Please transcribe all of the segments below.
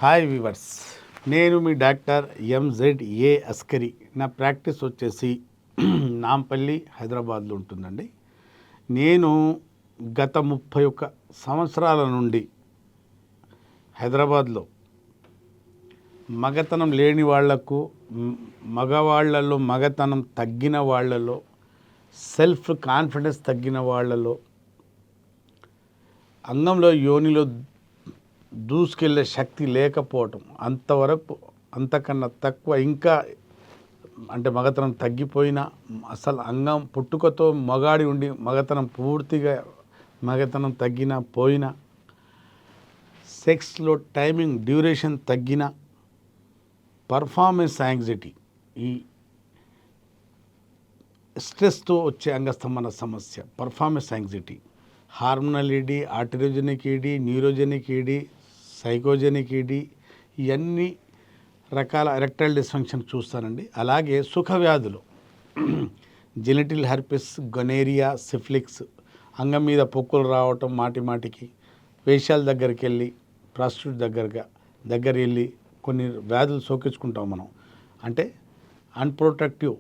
Hi weavers, నేను మీ doctor ఎంజెడ్ఏ Askari. నా practice వచ్చేసి నాంపల్లి, హైదరాబాద్లో ఉంటుందండి. నేను గత 31 సంవత్సరాల నుండి హైదరాబాద్లో మగతనం లేని వాళ్లకు, మగవాళ్లలో మగతనం తగ్గిన వాళ్లలో, సెల్ఫ్ కాన్ఫిడెన్స్ తగ్గిన వాళ్లలో, అంగంలో యోనిలో దూసుకెళ్ళే శక్తి లేకపోవటం, అంతవరకు అంతకన్నా తక్కువ, ఇంకా అంటే మగతనం తగ్గిపోయినా, అసలు అంగం పుట్టుకతో మగాడి ఉండి మగతనం పూర్తిగా మగతనం తగ్గినా పోయినా, సెక్స్లో టైమింగ్ డ్యూరేషన్ తగ్గిన, పర్ఫార్మెన్స్ యాంగ్జైటీ, ఈ స్ట్రెస్తో వచ్చే అంగస్తంభన సమస్య, performance anxiety, hormonal ED, arteriogenic ED, neurogenic ED, psychogenic ED, ఇవన్నీ రకాల ఎరెక్టైల్ డిస్ఫంక్షన్ చూస్తానండి. అలాగే సుఖ వ్యాధులు, జెనిటల్ హెర్పిస్, గొనేరియా, సిఫిలిక్స్, అంగం మీద పొక్కులు రావటం మాటికి, వేశ్యాల దగ్గరికి వెళ్ళి, ప్రాస్టిట్యూట్ దగ్గర వెళ్ళి కొన్ని వ్యాధులు సోకించుకుంటాం మనం. అంటే అన్ప్రొటెక్టివ్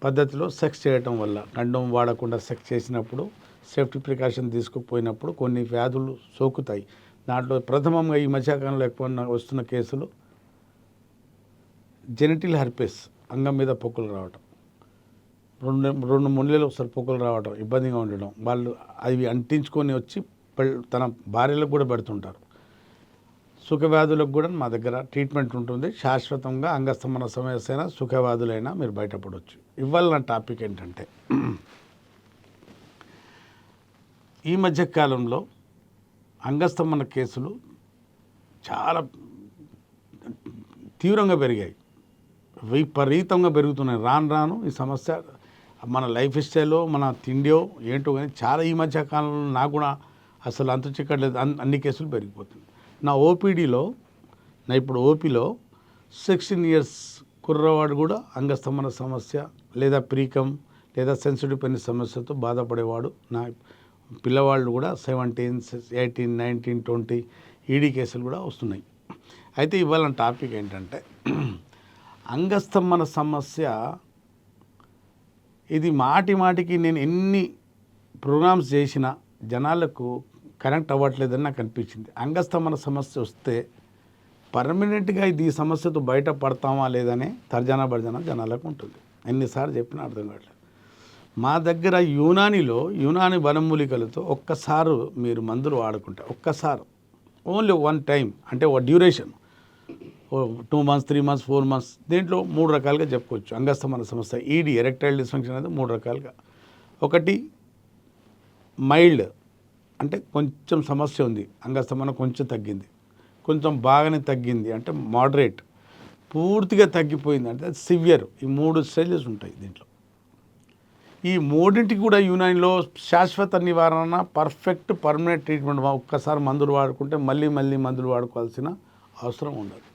పద్ధతిలో సెక్స్ చేయటం వల్ల, కండోమ్ వాడకుండా సెక్స్ చేసినప్పుడు, సేఫ్టీ ప్రికాషన్ తీసుకుపోయినప్పుడు కొన్ని వ్యాధులు సోకుతాయి. దాంట్లో ప్రథమంగా ఈ మధ్యకాలంలో ఎక్కువ వస్తున్న కేసులు జెనిటల్ హెర్పిస్, అంగం మీద పొక్కులు రావటం, రెండు నెలలు ఒకసారి పొక్కులు రావటం, ఇబ్బందిగా ఉండడం, వాళ్ళు అవి అంటించుకొని వచ్చి తన భార్యలకు కూడా పెడుతుంటారు. సుఖవ్యాధులకు కూడా మా దగ్గర ట్రీట్మెంట్ ఉంటుంది. శాశ్వతంగా అంగస్తంభన సమస్య అయినా సుఖవ్యాధులైనా మీరు బయటపడవచ్చు. ఇవాళ నా టాపిక్ ఏంటంటే, ఈ మధ్యకాలంలో అంగస్తంభన కేసులు చాలా తీవ్రంగా పెరిగాయి, విపరీతంగా పెరుగుతున్నాయి. రాను ఈ సమస్య మన లైఫ్ స్టైల్లో, మన తిండియో ఏంటో కానీ చాలా ఈ మధ్య కాలంలో నాకు కూడా అసలు అంతు చిక్కట్లేదు, అన్ని కేసులు పెరిగిపోతుంది. నా ఇప్పుడు ఓపీలో 16 years కుర్రవాడు కూడా అంగస్తంభన సమస్య లేదా ప్రీకం లేదా సెన్సిటివ్ పెనిస్ సమస్యతో బాధపడేవాడు. నా పిల్లవాళ్ళు కూడా 17, 18, 19, 20 ఈడీ కేసులు కూడా వస్తున్నాయి. అయితే ఇవాళ టాపిక్ ఏంటంటే, అంగస్తంభన సమస్య. ఇది మాటికి నేను ఎన్ని ప్రోగ్రామ్స్ చేసినా జనాలకు కనెక్ట్ అవ్వట్లేదని నాకు అనిపించింది. అంగస్తంభన సమస్య వస్తే పర్మనెంట్గా ఈ సమస్యతో బయటపడతామా లేదనే తర్జన భర్జన జనాలకు ఉంటుంది. ఎన్నిసార్లు చెప్పినా అర్థం కావట్లేదు. మా దగ్గర యునాని వనమూలికలతో ఒక్కసారి మీరు మందులు వాడుకుంటే, ఒక్కసారి ఓన్లీ 1 time, అంటే ఒక డ్యూరేషన్ 2 months, 3 months, 4 months, దీంట్లో 3 రకాలుగా చెప్పుకోవచ్చు. అంగస్తంభన సమస్య, ఈడీ, ఎరెక్టైల్ డిస్ఫంక్షన్ అనేది 3 రకాలుగా. ఒకటి మైల్డ్, అంటే కొంచెం సమస్య ఉంది, అంగస్తంభన కొంచెం తగ్గింది, కొంచెం బాగానే తగ్గింది అంటే మోడరేట్, పూర్తిగా తగ్గిపోయింది అంటే సివియర్. ఈ 3 స్టేజెస్ ఉంటాయి దీంట్లో. ఈ 3టికి కూడా యునానిలో శాశ్వత నివారణ, పర్మనెంట్ ట్రీట్మెంట్. ఒక్కసారి మందులు వాడుకుంటే మళ్ళీ మందులు వాడుకోవాల్సిన అవసరం ఉండదు.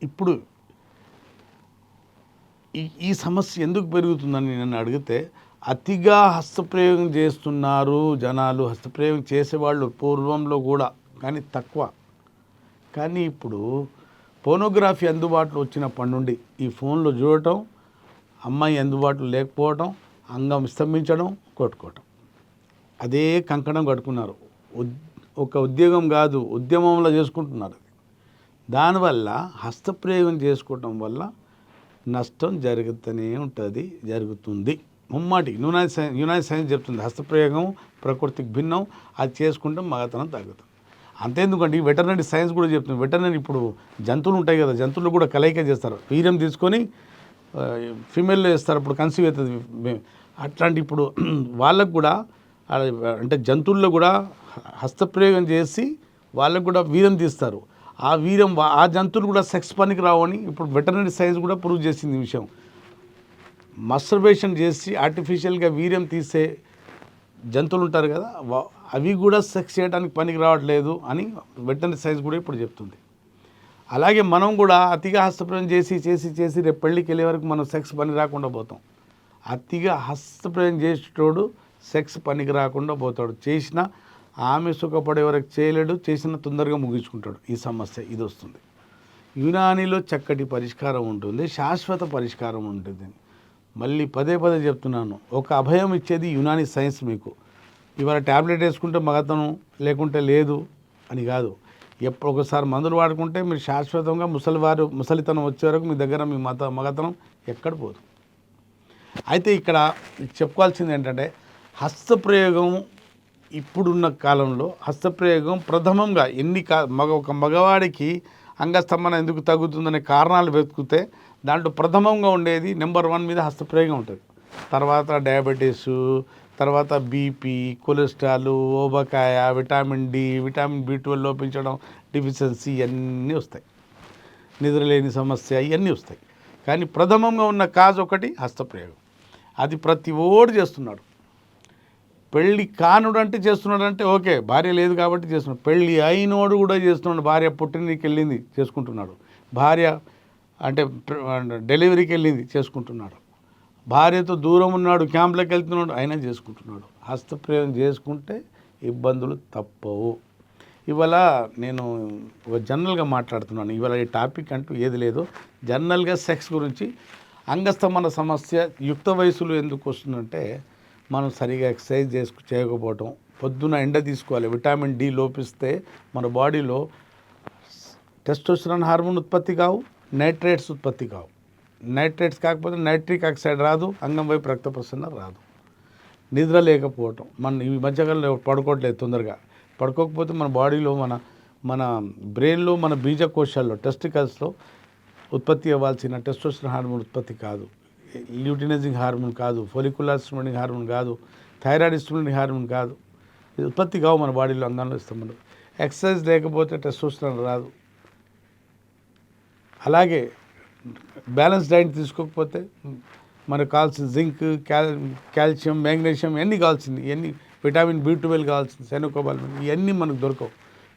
ఇప్పుడు ఈ సమస్య ఎందుకు పెరుగుతుందని నన్ను అడిగితే, అతిగా హస్తప్రయోగం చేస్తున్నారు జనాలు. హస్తప్రయోగం చేసేవాళ్ళు పూర్వంలో కూడా, కానీ తక్కువ. కానీ ఇప్పుడు పోర్నోగ్రఫీ అందుబాటులో వచ్చినప్పటి నుండి ఈ ఫోన్లో చూడటం, అమ్మాయి అందుబాటులో లేకపోవటం, అంగం స్తంభించడం, కొట్టుకోవటం, అదే కంకణం కట్టుకున్నారు. ఒక ఉద్యోగం కాదు, ఉద్యమంలో చేసుకుంటున్నారు. దానివల్ల హస్తప్రయోగం చేసుకోవటం వల్ల నష్టం జరుగుతుంది. ముమ్మాటి యునాని సైన్స్ చెప్తుంది, హస్తప్రయోగం ప్రకృతికి భిన్నం, అది చేసుకుంటే మగతనం తగ్గుతుంది. అంతేందుకంటే ఈ వెటర్నరీ సైన్స్ కూడా చెప్తుంది. వెటర్నరీ ఇప్పుడు జంతువులు ఉంటాయి కదా, జంతువులు కూడా కలయిక చేస్తారు. వీర్యం తీసుకొని ఫీమేల్లో వేస్తారు, అప్పుడు కన్సీవ్ అవుతుంది. అట్లాంటి ఇప్పుడు వాళ్ళకు కూడా, అంటే జంతువుల్లో కూడా హస్తప్రయోగం చేసి వాళ్ళకు కూడా వీర్యం తీస్తారు. ఆ వీర్యం ఆ జంతువులు కూడా సెక్స్ పనికి రావని ఇప్పుడు వెటర్నరీ సైన్స్ కూడా ప్రూవ్ చేసింది ఈ విషయం. మస్టర్బేషన్ చేసి ఆర్టిఫిషియల్గా వీర్యం తీసే జంతువులు ఉంటారు కదా, అవి కూడా సెక్స్ చేయడానికి పనికి రావట్లేదు అని వెటర్నరీ సైన్స్ కూడా ఇప్పుడు చెప్తుంది. అలాగే మనం కూడా అతిగా హస్తప్రయోగం చేసి రేపు పెళ్ళికి వెళ్ళే వరకు మనం సెక్స్ పని రాకుండా పోతాం. అతిగా హస్తప్రయోగం చేసేటోడు సెక్స్ పనికి రాకుండా పోతాడు. చేసిన ఆమె సుఖపడే వరకు చేయలేడు, చేసిన తొందరగా ముగించుకుంటాడు. ఈ సమస్య ఇది వస్తుంది. యునానిలో చక్కటి పరిష్కారం ఉంటుంది, శాశ్వత పరిష్కారం ఉంటుంది. మళ్ళీ పదే పదే చెప్తున్నాను, ఒక అభయం ఇచ్చేది యునాని సైన్స్. మీకు ఇవాళ ట్యాబ్లెట్ వేసుకుంటే మగతనం లేకుంటే లేదు అని కాదు. ఎప్పుడు ఒకసారి మందులు వాడుకుంటే మీరు శాశ్వతంగా ముసలితనం వచ్చే వరకు మీ దగ్గర మీ మగతనం ఎక్కడ పోదు. అయితే ఇక్కడ చెప్పుకోవాల్సింది ఏంటంటే హస్తప్రయోగం ఇప్పుడున్న కాలంలో హస్తప్రయోగం ప్రథమంగా ఒక మగవాడికి అంగస్తంభన ఎందుకు తగ్గుతుందనే కారణాలు వెతుకుతే దాంట్లో ప్రథమంగా ఉండేది నెంబర్ 1 మీద హస్తప్రయోగం ఉంటుంది. తర్వాత డయాబెటీస్, తర్వాత బీపీ, కొలెస్ట్రాల్, ఓబకాయ, విటమిన్ డి, విటమిన్ B12 లోపించడం, డిఫిషియన్సీ ఇవన్నీ వస్తాయి. నిద్రలేని సమస్య ఇవన్నీ వస్తాయి. కానీ ప్రథమంగా ఉన్న కాజ్ ఒకటి హస్తప్రయోగం. అది ప్రతి ఓడు చేస్తున్నాడు. పెళ్ళి కానుడు అంటే చేస్తున్నాడు అంటే ఓకే, భార్య లేదు కాబట్టి చేస్తున్నాడు. పెళ్ళి అయినోడు కూడా చేస్తున్నాడు. భార్య పుట్టినకి వెళ్ళింది చేసుకుంటున్నాడు, భార్య అంటే డెలివరీకి వెళ్ళింది చేసుకుంటున్నాడు, భార్యతో దూరం ఉన్నాడు, క్యాంప్లోకి వెళ్తున్నాడు, అయినా చేసుకుంటున్నాడు. హస్తప్రయోగం చేసుకుంటే ఇబ్బందులు తప్పవు. ఇవాళ నేను జనరల్గా మాట్లాడుతున్నాను. ఇవాళ ఈ టాపిక్ అంటూ ఏది లేదు, జనరల్గా సెక్స్ గురించి. అంగస్తంభన సమస్య యుక్త వయసులో ఎందుకు వస్తుందంటే మనం సరిగా ఎక్సర్సైజ్ చేయకపోవటం, పొద్దున ఎండ తీసుకోవాలి. విటమిన్ డి లోపిస్తే మన బాడీలో టెస్టోస్టెరాన్ హార్మోన్ ఉత్పత్తి కావు, నైట్రేట్స్ ఉత్పత్తి కావు. నైట్రేట్స్ కాకపోతే నైట్రిక్ ఆక్సైడ్ రాదు, అంగం వైపు రక్త ప్రసరణ రాదు. నిద్ర లేకపోవటం, మన ఈ మధ్యకాలంలో పడుకోవట్లేదు, తొందరగా పడుకోకపోతే మన బాడీలో మన బ్రెయిన్లో మన బీజకోశాల్లో టెస్టికల్స్లో ఉత్పత్తి అవ్వాల్సిన టెస్టోస్టెరాన్ హార్మోన్ ఉత్పత్తి కాదు, ల్యూటినైజింగ్ హార్మోన్ కాదు, ఫోలికులర్ స్టిమ్యులేటింగ్ హార్మోన్ కాదు, థైరాయిడ్ స్టిమ్యులేటింగ్ హార్మోన్ కాదు. ఇది ఉత్పత్తి కావు మన బాడీలో, అంగంలో ఇస్తాం. ఎక్సర్సైజ్ లేకపోతే టెస్టోస్టెరాన్ రాదు. అలాగే బ్యాలెన్స్ డైట్ తీసుకోకపోతే మనకు కావాల్సిన జింక్, కాల్షియం, మ్యాగ్నీషియం ఇవన్నీ కావాల్సింది, ఇవన్నీ విటమిన్ B12 కావాల్సింది, సైనోకోబాలమిన్ ఇవన్నీ మనకు దొరకవు.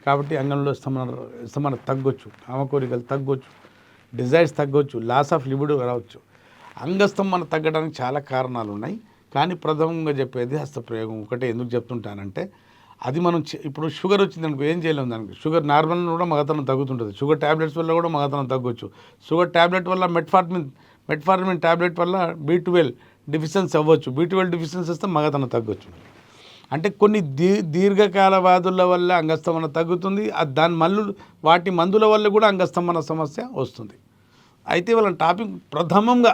కాబట్టి అంగంలో స్తంభన తగ్గొచ్చు, కామకోరికలు తగ్గొచ్చు, డిజైర్స్ తగ్గొచ్చు, లాస్ ఆఫ్ లిబిడో రావచ్చు. అంగస్తంభన తగ్గడానికి చాలా కారణాలు ఉన్నాయి. కానీ ప్రథమంగా చెప్పేది హస్తప్రయోగం ఒకటే. ఎందుకు చెప్తుంటానంటే అది మనం ఇప్పుడు షుగర్ వచ్చిందనుకో ఏం చేయలేము దానికి. షుగర్ నార్మల్ కూడా మగతనం తగ్గుతుంటుంది. షుగర్ ట్యాబ్లెట్స్ వల్ల కూడా మగతనం తగ్గొచ్చు. షుగర్ ట్యాబ్లెట్ వల్ల మెట్ఫార్మిన్ ట్యాబ్లెట్ వల్ల B12 డిఫిషియన్సీ అవ్వచ్చు. B12 డిఫిషియన్సీ వస్తే మగతనం తగ్గొచ్చు. అంటే కొన్ని దీర్ఘకాల వ్యాధుల వల్ల అంగస్తంభన తగ్గుతుంది. వాటి మందుల వల్ల కూడా అంగస్తంభన సమస్య వస్తుంది. అయితే వాళ్ళ టాపిక్ ప్రథమంగా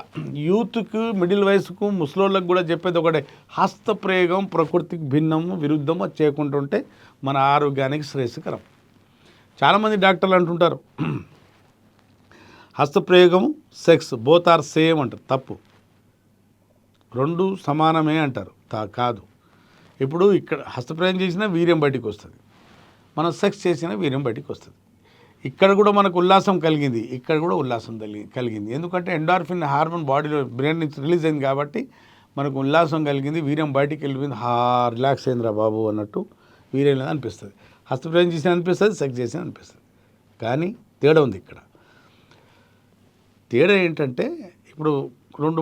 యూత్కు, మిడిల్ వయసుకు, ముసలోళ్ళకు కూడా చెప్పేది ఒకటే, హస్తప్రయోగం ప్రకృతికి భిన్నము, విరుద్ధము చేయకుంటుంటే మన ఆరోగ్యానికి శ్రేయస్కరం. చాలామంది డాక్టర్లు అంటుంటారు హస్తప్రయోగం సెక్స్ బోత్ ఆర్ సేమ్ అంటారు. తప్పు. రెండు సమానమే అంటారు. కాదు. ఇప్పుడు ఇక్కడ హస్తప్రయోగం చేసినా వీర్యం బయటికి వస్తుంది, మనం సెక్స్ చేసినా వీర్యం బయటికి వస్తుంది. ఇక్కడ కూడా మనకు ఉల్లాసం కలిగింది, ఇక్కడ కూడా ఉల్లాసం కలిగింది. ఎందుకంటే ఎండార్ఫిన్ హార్మోన్ బాడీలో బ్రెయిన్ నుంచి రిలీజ్ అయింది కాబట్టి మనకు ఉల్లాసం కలిగింది, వీర్యం బయటికి వెళ్ళిపోయింది. రిలాక్స్ అయిందిరా బాబు అన్నట్టు వీర్యం అనిపిస్తుంది. హస్తప్రయోగం చేసిన అనిపిస్తుంది, సెక్స్ చేసిన అనిపిస్తుంది. కానీ తేడా ఉంది ఇక్కడ. తేడా ఏంటంటే ఇప్పుడు రెండు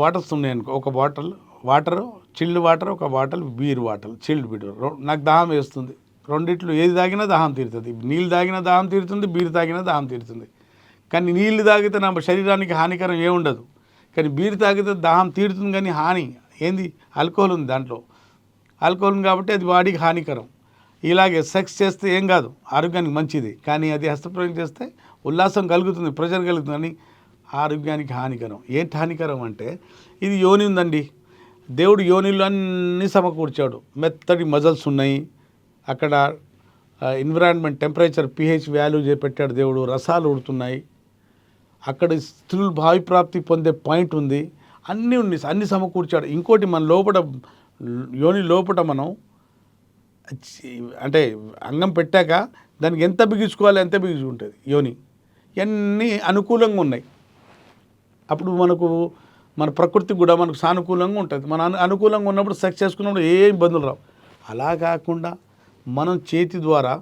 బాటిల్స్ ఉన్నాయనుకో, ఒక బాటిల్ వాటర్, చిల్డ్ వాటర్, ఒక bottle beer water, chilled beer. నాకు దాహం వేస్తుంది, రెండిట్లు ఏది తాగినా దాహం తీరుతుంది. నీళ్ళు తాగినా దాహం తీరుతుంది, బీరు తాగినా దాహం తీరుతుంది. కానీ నీళ్ళు తాగితే నా శరీరానికి హానికరం ఏముండదు. కానీ బీరు తాగితే దాహం తీరుతుంది, కానీ హాని ఏంది, ఆల్కహాల్ ఉంది దాంట్లో. ఆల్కహాల్ ఉంది కాబట్టి అది బాడీకి హానికరం. ఇలాగే సెక్స్ చేస్తే ఏం కాదు, ఆరోగ్యానికి మంచిది. కానీ అది హస్తప్రయోగం చేస్తే ఉల్లాసం కలుగుతుంది, ప్రెషర్ కలుగుతుంది, అని ఆరోగ్యానికి హానికరం. ఏంటి హానికరం అంటే, ఇది యోని ఉందండి, దేవుడు యోనిలో అన్నీ సమకూర్చాడు. మెత్తటి మజల్స్ ఉన్నాయి, అక్కడ ఎన్విరాన్మెంట్ టెంపరేచర్ pH వాల్యూ పెట్టాడు దేవుడు, రసాలు ఉడుతున్నాయి, అక్కడ స్త్రీలు భావిప్రాప్తి పొందే పాయింట్ ఉంది, అన్నీ ఉన్నాయి, అన్నీ సమకూర్చాడు. ఇంకోటి మన యోని లోపల మనం అంటే అంగం పెట్టాక దానికి ఎంత బిగించుకోవాలి ఎంత బిగించుకుంటుంది యోని, ఇవన్నీ అనుకూలంగా ఉన్నాయి. అప్పుడు మన ప్రకృతికి కూడా మనకు సానుకూలంగా ఉంటుంది. మన అనుకూలంగా ఉన్నప్పుడు సెక్స్ చేసుకున్నప్పుడు ఏ ఇబ్బందులు రావు. అలా కాకుండా మనం చేతి ద్వారా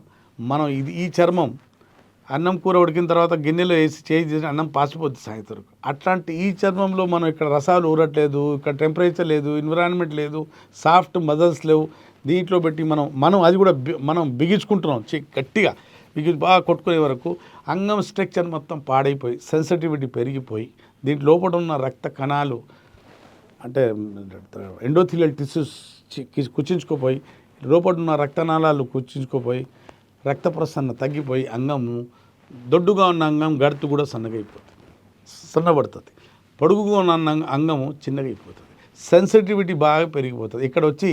ఈ చర్మం అన్నం కూర ఉడికిన తర్వాత గిన్నెలో వేసి చేసి అన్నం పాసిపోద్ది సాయంత్రం. అట్లాంటి ఈ చర్మంలో మనం ఇక్కడ రసాలు ఊరట్లేదు, ఇక్కడ టెంపరేచర్ లేదు, ఎన్విరాన్మెంట్ లేదు, సాఫ్ట్ మజల్స్ లేవు, దీంట్లో పెట్టి మనం అది కూడా మనం బిగించుకుంటున్నాం గట్టిగా బాగా కొట్టుకునే వరకు అంగం స్ట్రక్చర్ మొత్తం పాడైపోయి సెన్సిటివిటీ పెరిగిపోయి దీంట్లో లోపల ఉన్న రక్త కణాలు అంటే ఎండోథీలియల్ టిష్యూస్ కుచించుకుపోయి లోపల ఉన్న రక్తనాళాలు కుచించుకుపోయి రక్త ప్రసరణ తగ్గిపోయి అంగము దొడ్డుగా ఉన్న అంగం గడుతు కూడా సన్నబడుతుంది, పొడుగుగా ఉన్న అంగము చిన్నగా అయిపోతుంది, సెన్సిటివిటీ బాగా పెరిగిపోతుంది. ఇక్కడ వచ్చి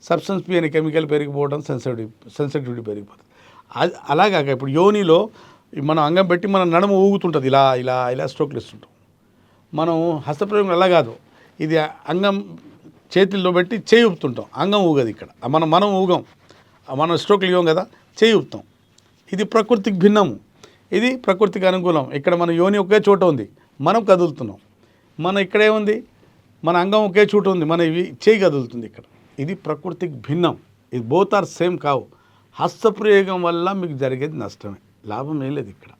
సబ్స్టెన్స్ పి అనే కెమికల్ పెరిగిపోవడం సెన్సిటివిటీ పెరిగిపోతుంది. అలాగాక ఇప్పుడు యోనిలో మనం అంగం పెట్టి మన నడుము ఊగుతుంటుంది, ఇలా ఇలా ఇలా స్ట్రోక్లు ఇస్తుంటాం. మనం హస్తప్రయోగం అలా కాదు, ఇది అంగం చేతుల్లో పెట్టి చేయి ఊపుతుంటాం, అంగం ఊగదు. ఇక్కడ మనం ఊగం, మనం స్ట్రోక్లు ఇవ్వం కదా, చేయి ఊపుతాం. ఇది ప్రకృతికి భిన్నము, ఇది ప్రకృతికి అనుకూలం. ఇక్కడ మన యోని ఒకే చోట ఉంది, మనం కదులుతున్నాం. మన ఇక్కడే ఉంది, మన అంగం ఒకే చోట ఉంది, మన ఇవి చేయి కదులుతుంది. ఇక్కడ ఇది ప్రకృతికి భిన్నం. ఇది బోత్ ఆర్ సేమ్ కావు. హస్తప్రయోగం వల్ల మీకు జరిగేది నష్టమే, లాభం ఏం లేదు. ఇక్కడ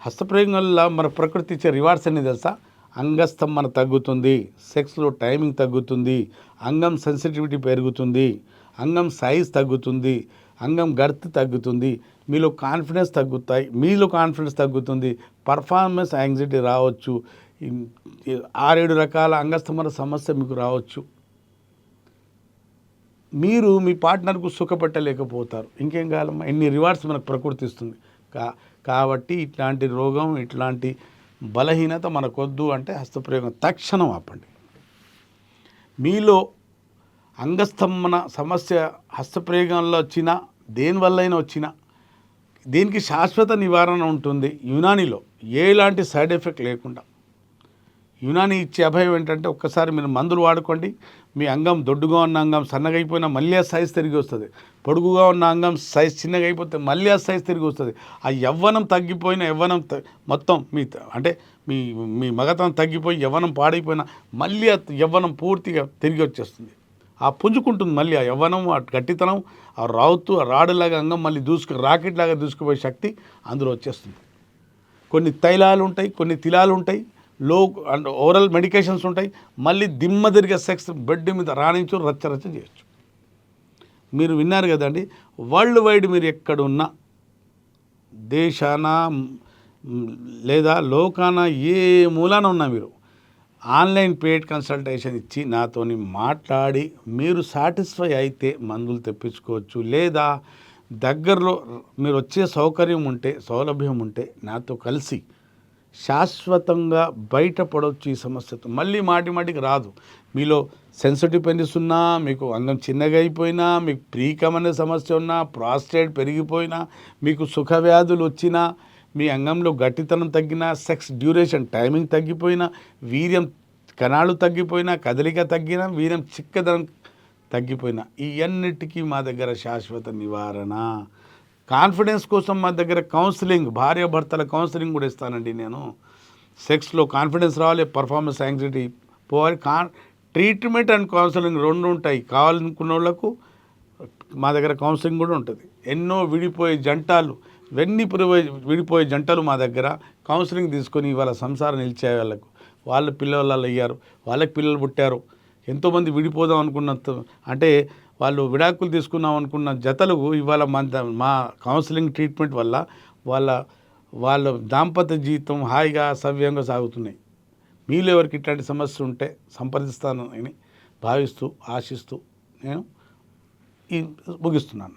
హస్తప్రయోగం వల్ల మన ప్రకృతి ఇచ్చే రివార్డ్స్ అనేది తెలుసా? అంగస్తంభన తగ్గుతుంది, సెక్స్లో టైమింగ్ తగ్గుతుంది, అంగం సెన్సిటివిటీ పెరుగుతుంది, అంగం సైజ్ తగ్గుతుంది, అంగం గర్త్ తగ్గుతుంది, మీలో కాన్ఫిడెన్స్ తగ్గుతుంది, పర్ఫార్మెన్స్ యాంగ్జైటీ రావచ్చు, 6-7 రకాల అంగస్తంభన సమస్య మీకు రావచ్చు. మీరు మీ పార్ట్నర్కు సుఖపెట్టలేకపోతారు. ఇంకేం కావాలమ్మా? ఎన్ని రివార్డ్స్ మనకు ప్రకృతి ఇస్తుంది. కాబట్టి ఇట్లాంటి రోగం, ఇట్లాంటి బలహీనత మనకొద్దు అంటే హస్తప్రయోగం తక్షణం ఆపండి. మీలో అంగస్తంభన సమస్య హస్తప్రయోగంలో వచ్చినా, దేనివల్లైనా వచ్చినా, దీనికి శాశ్వత నివారణ ఉంటుంది యునానీలో, ఎలాంటి సైడ్ ఎఫెక్ట్ లేకుండా. యునానీ ఇచ్చే అభయం ఏంటంటే, ఒక్కసారి మీరు మందులు వాడుకోండి, మీ అంగం దొడ్డుగా ఉన్న అంగం సన్నగా అయిపోయినా మళ్ళీ ఆ సైజ్ తిరిగి వస్తుంది, పొడుగుగా ఉన్న అంగం సైజ్ చిన్నగా అయిపోతే మళ్ళీ ఆ సైజ్ తిరిగి వస్తుంది. ఆ యవ్వనం తగ్గిపోయిన మొత్తం అంటే మీ మగతనం తగ్గిపోయి యవ్వనం పాడైపోయినా మళ్ళీ ఆ యవ్వనం పూర్తిగా తిరిగి వచ్చేస్తుంది. ఆ పుంజుకుంటుంది మళ్ళీ ఆ యవ్వనం, ఆ గట్టితనం, ఆ రాడులాగా అంగం మళ్ళీ రాకెట్ లాగా దూసుకుపోయే శక్తి అందులో వచ్చేస్తుంది. కొన్ని తైలాలు ఉంటాయి, కొన్ని తిలాలు ఉంటాయి, అండ్ ఓరల్ మెడికేషన్స్ ఉంటాయి. మళ్ళీ దిమ్మ తిరిగే సెక్స్ బెడ్ మీద రాణించు రచ్చ చేయొచ్చు. మీరు విన్నారు కదండి, వరల్డ్ వైడ్ మీరు ఎక్కడున్నా, దేశాన లేదా లోకాన ఏ మూలాన ఉన్నా, మీరు ఆన్లైన్ పెయిడ్ కన్సల్టేషన్ ఇచ్చి నాతోని మాట్లాడి మీరు సాటిస్ఫై అయితే మందులు తెప్పించుకోవచ్చు. లేదా దగ్గరలో మీరు వచ్చే సౌలభ్యం ఉంటే నాతో కలిసి శాశ్వతంగా బయటపడవచ్చు ఈ సమస్యతో. మళ్ళీ మాటికి రాదు. మీలో సెన్సిటివ్ పెనిస్ ఉన్నా, మీకు అంగం చిన్నగా అయిపోయినా, మీకు ప్రీకం అనే సమస్య ఉన్నా, ప్రాస్టేట్ పెరిగిపోయినా, మీకు సుఖవ్యాధులు వచ్చినా, మీ అంగంలో గట్టితనం తగ్గినా, సెక్స్ డ్యూరేషన్ టైమింగ్ తగ్గిపోయినా, వీర్యం కణాలు తగ్గిపోయినా, కదలిక తగ్గినా, వీర్యం చిక్కదనం తగ్గిపోయినా, ఇవన్నిటికీ మా దగ్గర శాశ్వత నివారణ. కాన్ఫిడెన్స్ కోసం మా దగ్గర కౌన్సిలింగ్, భార్యాభర్తల కౌన్సిలింగ్ కూడా ఇస్తానండి నేను. సెక్స్లో కాన్ఫిడెన్స్ రావాలి, పర్ఫార్మెన్స్ యాంగ్జైటీ పోవాలి. ట్రీట్మెంట్ అండ్ కౌన్సిలింగ్ 2 ఉంటాయి. కావాలనుకున్న వాళ్ళకు మా దగ్గర కౌన్సిలింగ్ కూడా ఉంటుంది. ఎన్నో విడిపోయే జంటలు మా దగ్గర కౌన్సిలింగ్ తీసుకొని ఇవాళ సంసారం నిలిచే వాళ్ళకు, వాళ్ళ పిల్లలు అయ్యారు, వాళ్ళకి పిల్లలు పుట్టారు. ఎంతోమంది విడిపోదాం అంటే వాళ్ళు విడాకులు తీసుకుందాం అనుకున్న జతలు ఇవాళ మా కౌన్సిలింగ్ ట్రీట్మెంట్ వల్ల వాళ్ళ దాంపత్య జీవితం హాయిగా సవ్యంగా సాగుతున్నాయి. మీలో ఎవరికి ఇట్లాంటి సమస్య ఉంటే సంప్రదిస్తాను అని భావిస్తూ ఆశిస్తూ నేను ముగిస్తున్నాను.